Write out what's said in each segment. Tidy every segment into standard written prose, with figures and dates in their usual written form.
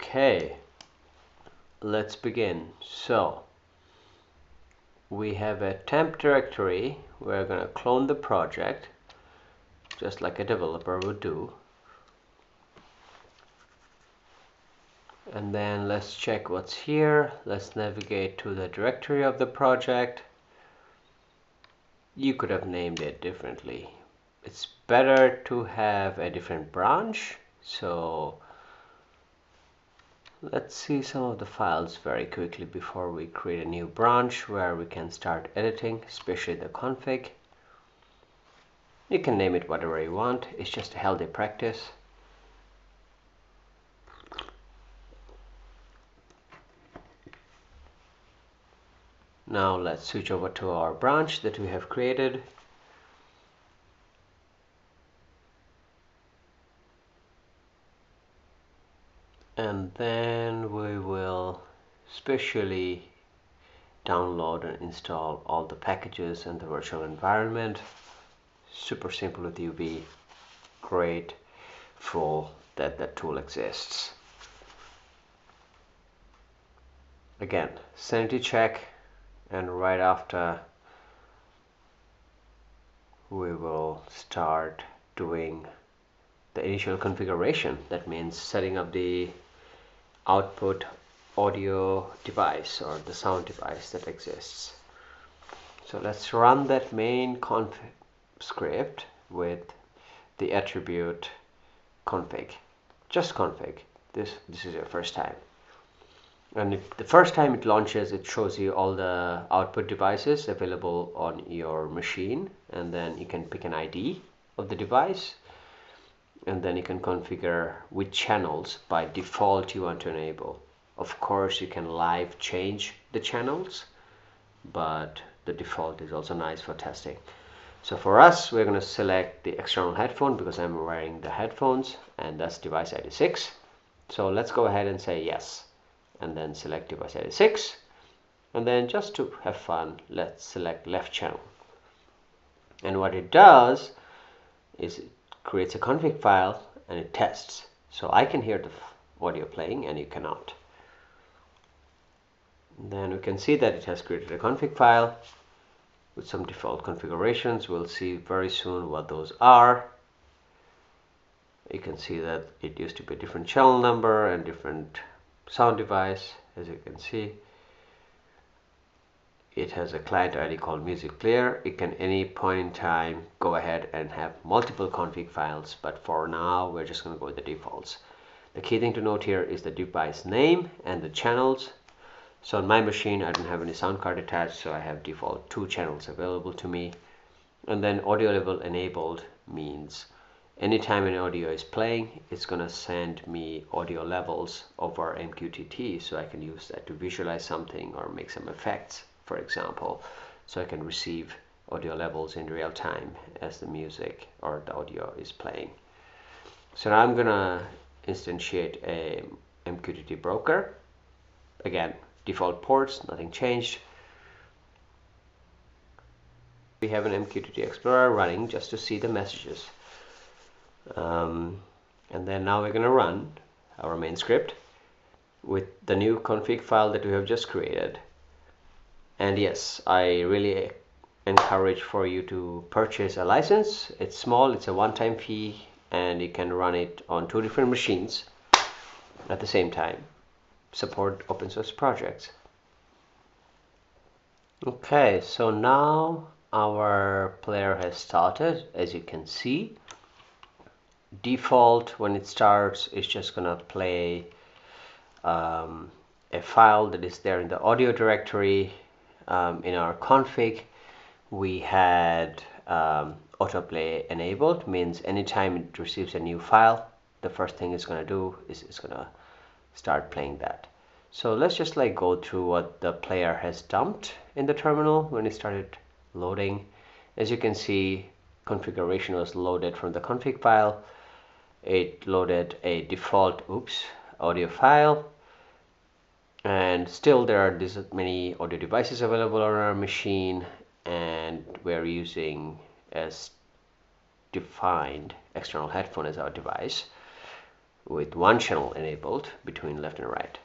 Okay, let's begin. So we have a temp directory. We're going to clone the project just like a developer would do, and then let's check what's here. Let's navigate to the directory of the project. You could have named it differently. It's better to have a different branch. So let's see some of the files very quickly before we create a new branch where we can start editing, especially the config. You can name it whatever you want. It's just a healthy practice. Now let's switch over to our branch that we have created. And then we will specially download and install all the packages and the virtual environment. Super simple with UV. Grateful that that tool exists. Again, sanity check, and right after we will start doing the initial configuration. That means setting up the output audio device or the sound device that exists. So let's run that main conf script with the attribute config. Just config. This is your first time. And if the first time it launches, it shows you all the output devices available on your machine, and then you can pick an ID of the device, and then you can configure which channels by default you want to enable. Of course, you can live change the channels, but the default is also nice for testing. So for us, we're going to select the external headphone because I'm wearing the headphones, and that's device ID 6. So let's go ahead and say yes, and then select device ID 6, and then just to have fun, let's select left channel. And what it does is it creates a config file and it tests. So I can hear the audio playing and you cannot. And then we can see that it has created a config file with some default configurations. We'll see very soon what those are. You can see that it used to be a different channel number and different sound device. As you can see, it has a client ID called music player. It can any point in time go ahead and have multiple config files, but for now we're just going to go with the defaults. The key thing to note here is the device name and the channels. So on my machine I don't have any sound card attached, so I have default 2 channels available to me. And then audio level enabled means anytime an audio is playing, it's going to send me audio levels over MQTT, so I can use that to visualize something or make some effects, for example, so I can receive audio levels in real time as the music or the audio is playing. So now I'm going to instantiate a MQTT broker. Again, default ports, nothing changed. We have an MQTT Explorer running just to see the messages. And then now we're going to run our main script with the new config file that we have just created. And yes, I really encourage for you to purchase a license. It's small, it's a one-time fee, and you can run it on 2 different machines at the same time. Support open source projects. Okay, so now our player has started. As you can see, default when it starts is just gonna play a file that is there in the audio directory. In our config we had autoplay enabled, means anytime it receives a new file, the first thing it's gonna do is it's gonna start playing that. So let's just like go through what the player has dumped in the terminal when it started loading. As you can see, configuration was loaded from the config file. It loaded a default audio file, and still there are this many audio devices available on our machine, and we're using as defined external headphone as our device. with one channel enabled between left and right.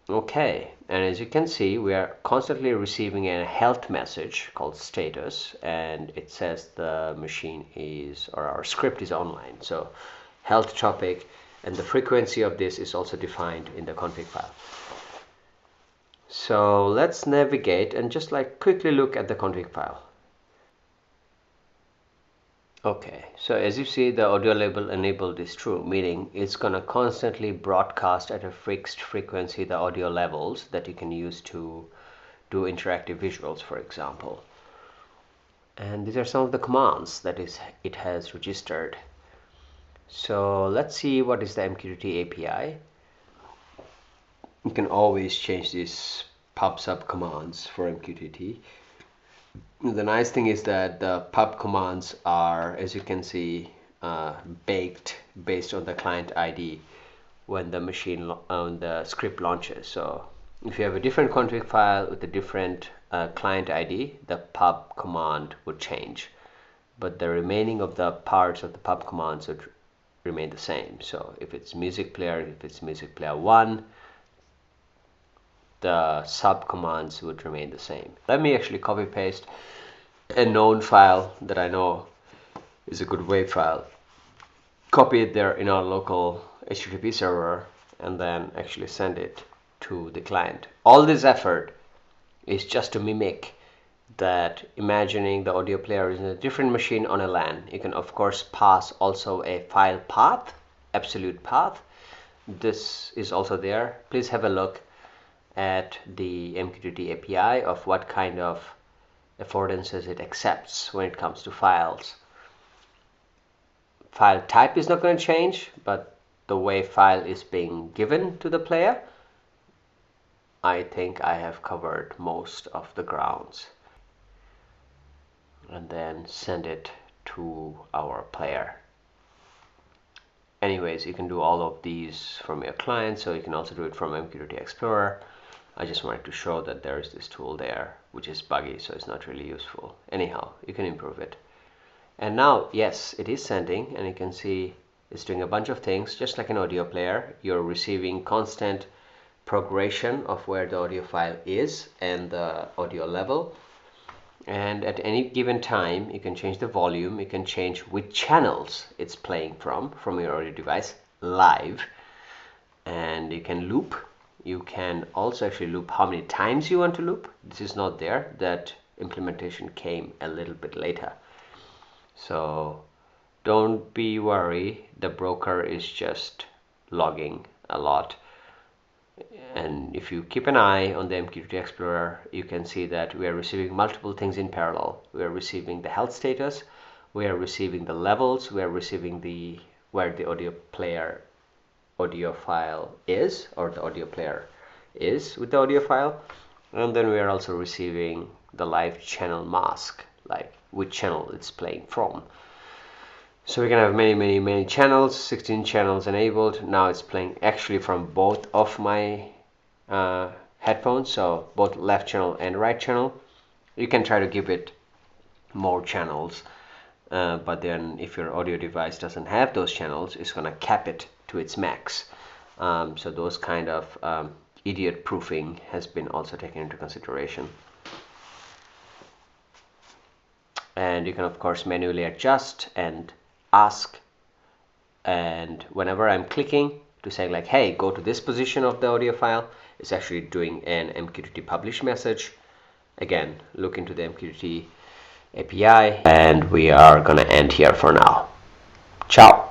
Okay, and as you can see, we are constantly receiving a health message called status, and it says the machine is, or our script is online. So health topic, and the frequency of this is also defined in the config file. So let's navigate and just like quickly look at the config file. Okay, so as you see, the audio label enabled is true, meaning it's gonna constantly broadcast at a fixed frequency the audio levels that you can use to do interactive visuals, for example. And these are some of the commands that it has registered. So let's see what is the MQTT API. You can always change these pub/sub commands for MQTT. The nice thing is that the pub commands are, as you can see, baked based on the client ID when the script launches. So if you have a different config file with a different client ID, the pub command would change, but the remaining of the parts of the pub commands would remain the same. So if it's music player, if it's music player 1, the sub commands would remain the same. Let me actually copy paste a known file that I know is a good WAV file, copy it there in our local HTTP server, and then actually send it to the client. All this effort is just to mimic that, imagining the audio player is in a different machine on a LAN. You can of course pass also a file path, absolute path. This is also there. Please have a look at the MQTT API of what kind of affordances it accepts when it comes to files. File type is not going to change, but the way file is being given to the player, I think I have covered most of the grounds. And then send it to our player. Anyways, you can do all of these from your client, so you can also do it from MQTT Explorer. I just wanted to show that there is this tool there, which is buggy, so it's not really useful. Anyhow, you can improve it. And now, yes, it is sending, and you can see it's doing a bunch of things, just like an audio player. You're receiving constant progression of where the audio file is and the audio level. And at any given time, you can change the volume, you can change which channels it's playing from your audio device live, and you can loop. You can also actually loop how many times you want to loop. This is not there. That implementation came a little bit later. So don't be worried. The broker is just logging a lot. And if you keep an eye on the MQTT Explorer, you can see that we are receiving multiple things in parallel. We are receiving the health status, we are receiving the levels, we are receiving where the audio file is, or the audio player is with the audio file, and then we are also receiving the live channel mask, like which channel it's playing from. So we can have many channels, 16 channels enabled. Now it's playing actually from both of my headphones, so both left channel and right channel. You can try to give it more channels, but then if your audio device doesn't have those channels, it's gonna cap it to its max. So those kind of idiot proofing has been also taken into consideration. And you can of course manually adjust and ask, and whenever I'm clicking to say like, hey, go to this position of the audio file, it's actually doing an MQTT publish message. Again, look into the MQTT API, and we are gonna end here for now. Ciao.